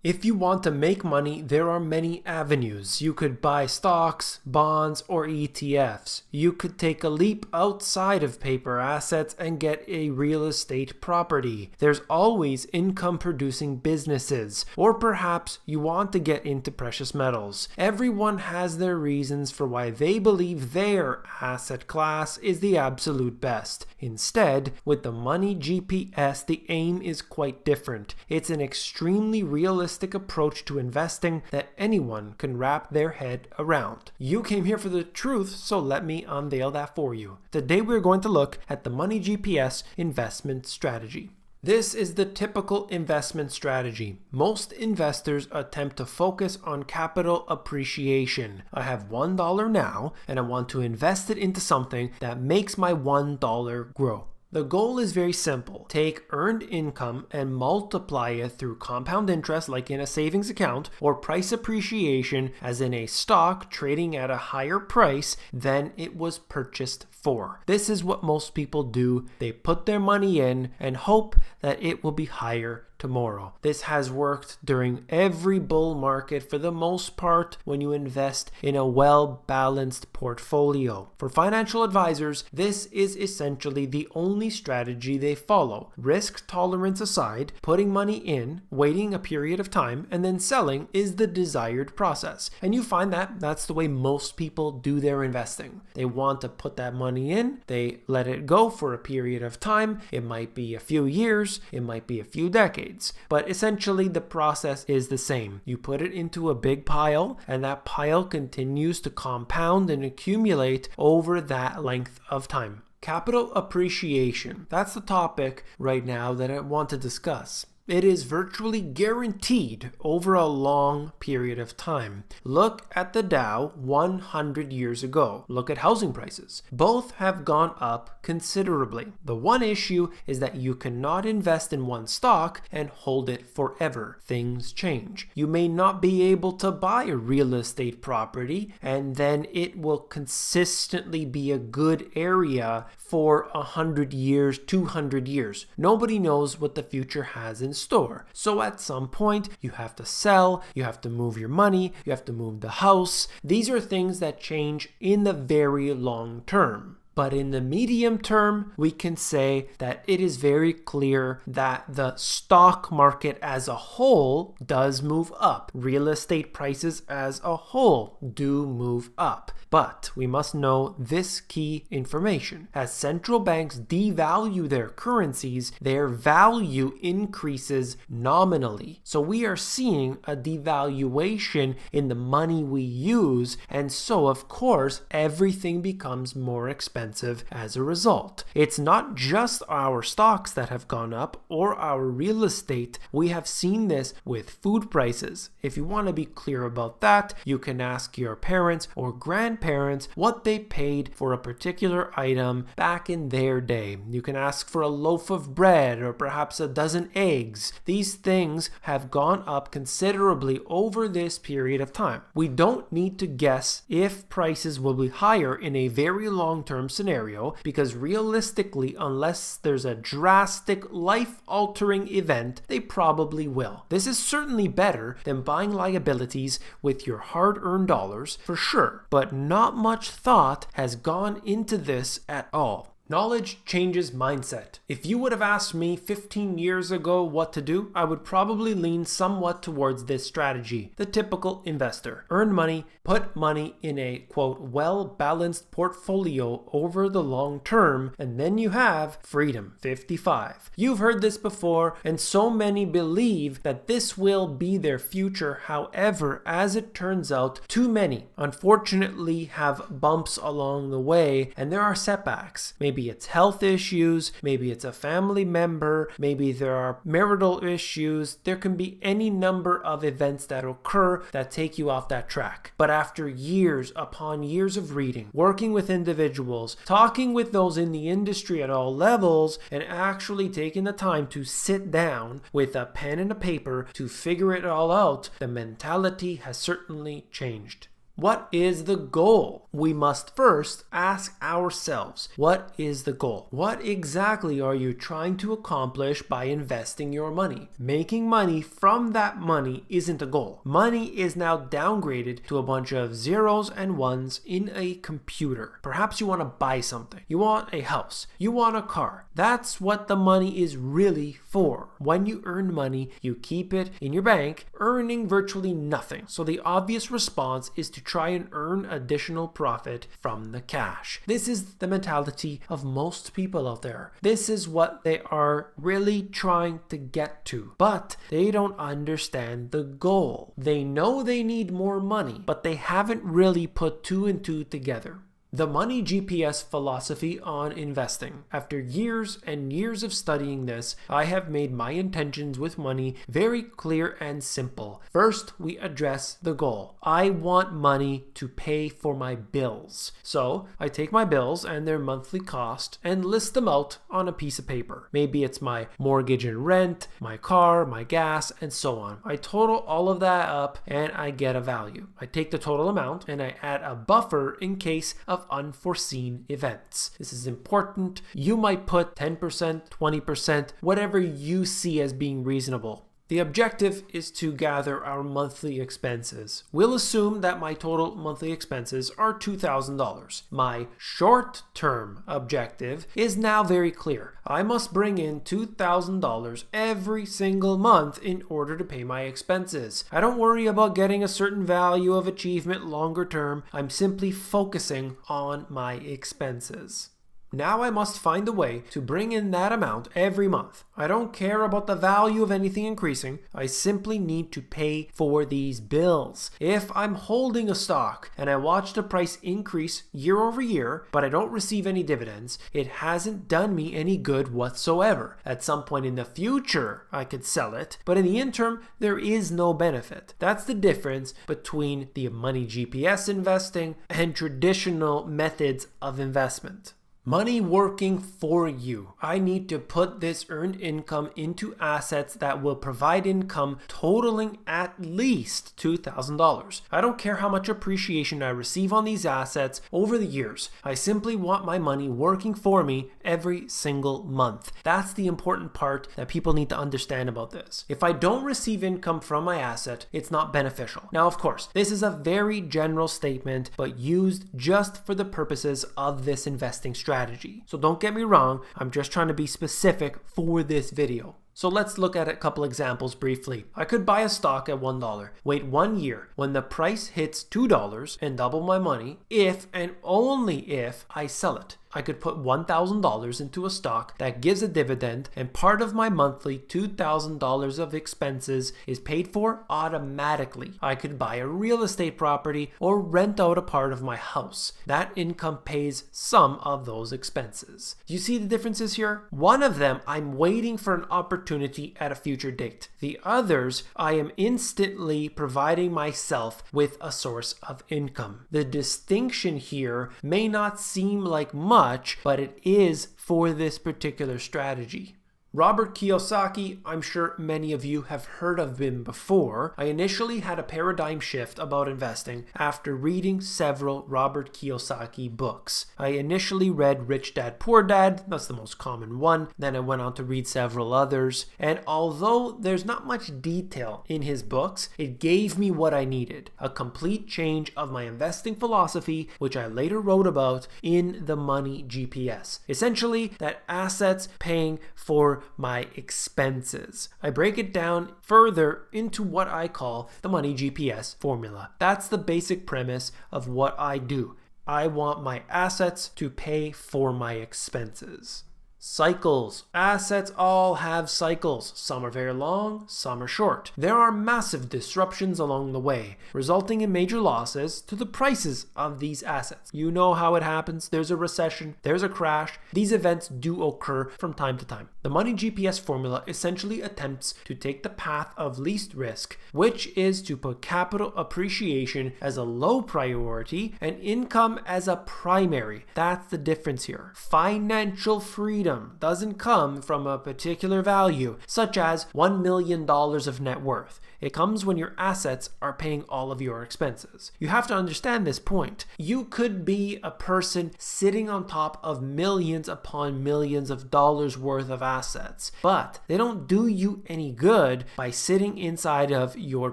If you want to make money, there are many avenues. You could buy stocks, bonds, or ETFs. You could take a leap outside of paper assets and get a real estate property. There's always income-producing businesses. Or perhaps you want to get into precious metals. Everyone has their reasons for why they believe their asset class is the absolute best. Instead, with the Money GPS, the aim is quite different. It's an extremely realistic approach to investing that anyone can wrap their head around. You came here for the truth, so let me unveil that for you. Today we're going to look at the Money GPS investment strategy. This is the typical investment strategy. Most investors attempt to focus on capital appreciation. I have $1 now, and I want to invest it into something that makes my $1 grow. The goal is very simple. Take earned income and multiply it through compound interest like in a savings account, or price appreciation as in a stock trading at a higher price than it was purchased for. This is what most people do. They put their money in and hope that it will be higher tomorrow. This has worked during every bull market for the most part when you invest in a well-balanced portfolio. For financial advisors, this is essentially the only strategy they follow. Risk tolerance aside, putting money in, waiting a period of time, and then selling is the desired process. And you find that that's the way most people do their investing. They want to put that money in, they let it go for a period of time. It might be a few years, it might be a few decades. But essentially the process is the same. You put it into a big pile, and that pile continues to compound and accumulate over that length of time. Capital appreciation. That's the topic right now that I want to discuss. It is virtually guaranteed over a long period of time. Look at the Dow 100 years ago. Look at housing prices. Both have gone up considerably. The one issue is that you cannot invest in one stock and hold it forever. Things change. You may not be able to buy a real estate property, and then it will consistently be a good area for 100 years, 200 years. Nobody knows what the future has in store. So at some point, you have to sell, you have to move your money, you have to move the house. These are things that change in the very long term. But in the medium term, we can say that it is very clear that the stock market as a whole does move up. Real estate prices as a whole do move up. But we must know this key information. As central banks devalue their currencies, their value increases nominally. So we are seeing a devaluation in the money we use, and so of course everything becomes more expensive as a result. It's not just our stocks that have gone up or our real estate. We have seen this with food prices. If you want to be clear about that, you can ask your parents or grandparents what they paid for a particular item back in their day. You can ask for a loaf of bread or perhaps a dozen eggs. These things have gone up considerably over this period of time. We don't need to guess if prices will be higher in a very long-term scenario, because realistically, unless there's a drastic life-altering event, they probably will. This is certainly better than buying liabilities with your hard-earned dollars, for sure, but not much thought has gone into this at all. Knowledge changes mindset. If you would have asked me 15 years ago what to do, I would probably lean somewhat towards this strategy. The typical investor. Earn money, put money in a, quote, well-balanced portfolio over the long term, and then you have freedom. 55. You've heard this before, and so many believe that this will be their future. However, as it turns out, too many, unfortunately, have bumps along the way, and there are setbacks. Maybe it's health issues, maybe it's a family member, maybe there are marital issues. There can be any number of events that occur that take you off that track. But after years upon years of reading, working with individuals, talking with those in the industry at all levels, and actually taking the time to sit down with a pen and a paper to figure it all out, the mentality has certainly changed. What is the goal? We must first ask ourselves, what is the goal? What exactly are you trying to accomplish by investing your money? Making money from that money isn't a goal. Money is now downgraded to a bunch of zeros and ones in a computer. Perhaps you want to buy something. You want a house. You want a car. That's what the money is really for. When you earn money, you keep it in your bank, earning virtually nothing. So the obvious response is to try and earn additional profit from the cash. This is the mentality of most people out there. This is what they are really trying to get to, but they don't understand the goal. They know they need more money, but they haven't really put two and two together. The Money GPS philosophy on investing. After years and years of studying this, I have made my intentions with money very clear and simple. First, we address the goal. I want money to pay for my bills. So I take my bills and their monthly cost and list them out on a piece of paper. Maybe it's my mortgage and rent, my car, my gas, and so on. I total all of that up and I get a value. I take the total amount and I add a buffer in case of unforeseen events. This is important. You might put 10%, 20%, whatever you see as being reasonable. The objective is to gather our monthly expenses. We'll assume that my total monthly expenses are $2,000. My short-term objective is now very clear. I must bring in $2,000 every single month in order to pay my expenses. I don't worry about getting a certain value of achievement longer term. I'm simply focusing on my expenses. Now I must find a way to bring in that amount every month. I don't care about the value of anything increasing. I simply need to pay for these bills. If I'm holding a stock and I watch the price increase year over year, but I don't receive any dividends, it hasn't done me any good whatsoever. At some point in the future, I could sell it, but in the interim, there is no benefit. That's the difference between the Money GPS investing and traditional methods of investment. Money working for you. I need to put this earned income into assets that will provide income totaling at least $2,000. I don't care how much appreciation I receive on these assets over the years. I simply want my money working for me every single month. That's the important part that people need to understand about this. If I don't receive income from my asset, it's not beneficial. Now, of course, this is a very general statement, but used just for the purposes of this investing strategy. So don't get me wrong, I'm just trying to be specific for this video. So let's look at a couple examples briefly. I could buy a stock at $1, wait 1 year, when the price hits $2 and double my money if and only if I sell it. I could put $1,000 into a stock that gives a dividend and part of my monthly $2,000 of expenses is paid for automatically. I could buy a real estate property or rent out a part of my house. That income pays some of those expenses. Do you see the differences here? One of them, I'm waiting for an opportunity at a future date. The others, I am instantly providing myself with a source of income. The distinction here may not seem like much, but it is for this particular strategy. Robert Kiyosaki, I'm sure many of you have heard of him before. I initially had a paradigm shift about investing after reading several Robert Kiyosaki books. I initially read Rich Dad Poor Dad, that's the most common one. Then I went on to read several others. And although there's not much detail in his books, it gave me what I needed. A complete change of my investing philosophy, which I later wrote about in the Money GPS. Essentially, that assets paying for my expenses. I break it down further into what I call the Money GPS formula. That's the basic premise of what I do. I want my assets to pay for my expenses. Cycles. Assets all have cycles. Some are very long, some are short. There are massive disruptions along the way, resulting in major losses to the prices of these assets. You know how it happens. There's a recession, there's a crash. These events do occur from time to time. The Money GPS formula essentially attempts to take the path of least risk, which is to put capital appreciation as a low priority and income as a primary. That's the difference here. Financial freedom freedom doesn't come from a particular value, such as $1 million of net worth. It comes when your assets are paying all of your expenses. You have to understand this point. You could be a person sitting on top of millions upon millions of dollars worth of assets, but they don't do you any good by sitting inside of your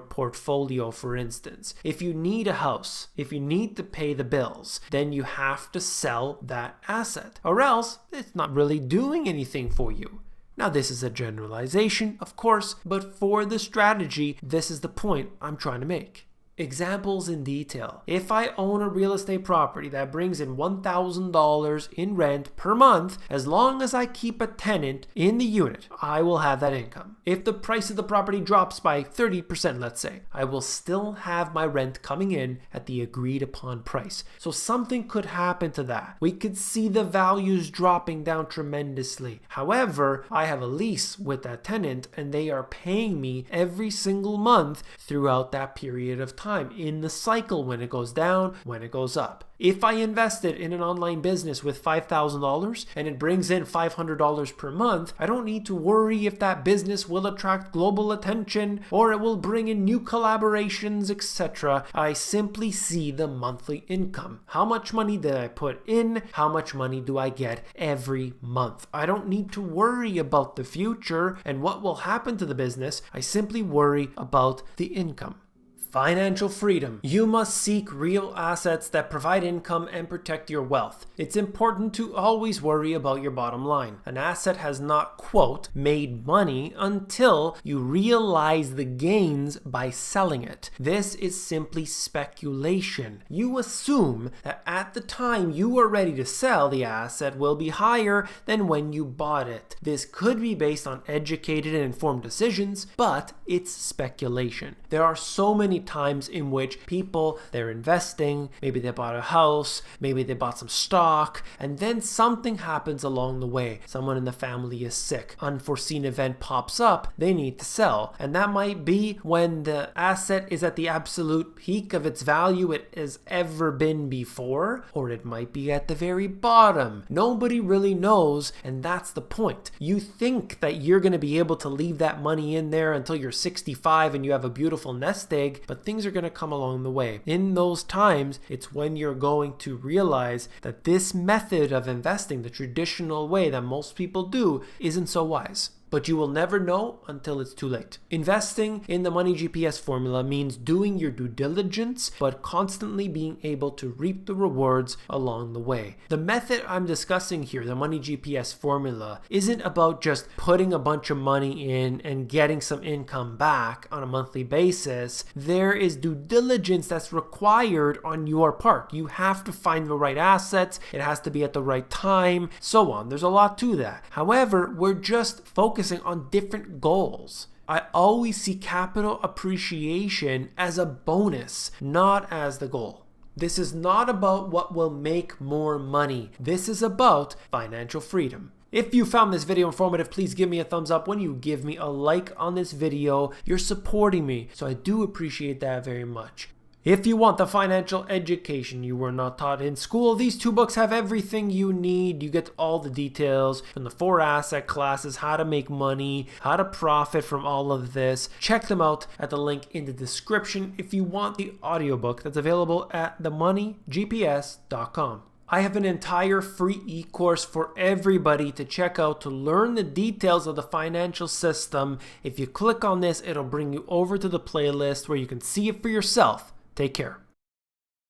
portfolio, for instance. If you need a house, if you need to pay the bills, then you have to sell that asset, or else it's not really doing anything for you. Now, this is a generalization, of course, but for the strategy, this is the point I'm trying to make. Examples in detail. If I own a real estate property that brings in $1,000 in rent per month, as long as I keep a tenant in the unit, I will have that income. If the price of the property drops by 30%, let's say, I will still have my rent coming in at the agreed upon price. So something could happen to that. We could see the values dropping down tremendously. However, I have a lease with that tenant and they are paying me every single month throughout that period of time, in the cycle, when it goes down, when it goes up. If I invested in an online business with $5,000 and it brings in $500 per month, I don't need to worry if that business will attract global attention or it will bring in new collaborations, etc. I simply see the monthly income. How much money did I put in? How much money do I get every month? I don't need to worry about the future and what will happen to the business. I simply worry about the income. Financial freedom. You must seek real assets that provide income and protect your wealth. It's important to always worry about your bottom line. An asset has not, quote, made money until you realize the gains by selling it. This is simply speculation. You assume that at the time you are ready to sell, the asset will be higher than when you bought it. This could be based on educated and informed decisions, but it's speculation. There are so many times in which people, they're investing, maybe they bought a house, maybe they bought some stock, and then something happens along the way. Someone in the family is sick, unforeseen event pops up, they need to sell, and that might be when the asset is at the absolute peak of its value it has ever been before, or it might be at the very bottom. Nobody really knows, and that's the point. You think that you're going to be able to leave that money in there until you're 65 and you have a beautiful nest egg, but things are going to come along the way. In those times, it's when you're going to realize that this method of investing, the traditional way that most people do, isn't so wise. But you will never know until it's too late. Investing in the Money GPS formula means doing your due diligence, but constantly being able to reap the rewards along the way. The method I'm discussing here, the Money GPS formula, isn't about just putting a bunch of money in and getting some income back on a monthly basis. There is due diligence that's required on your part. You have to find the right assets, it has to be at the right time, so on. There's a lot to that. However, we're just focusing on different goals. I always see capital appreciation as a bonus, not as the goal. This is not about what will make more money. This is about financial freedom. If you found this video informative, please give me a thumbs up. When you give me a like on this video, you're supporting me, so I do appreciate that very much. If you want the financial education you were not taught in school, these two books have everything you need. You get all the details from the 4 asset classes, how to make money, how to profit from all of this. Check them out at the link in the description if you want the audiobook that's available at themoneygps.com. I have an entire free e-course for everybody to check out to learn the details of the financial system. If you click on this, it'll bring you over to the playlist where you can see it for yourself. Take care.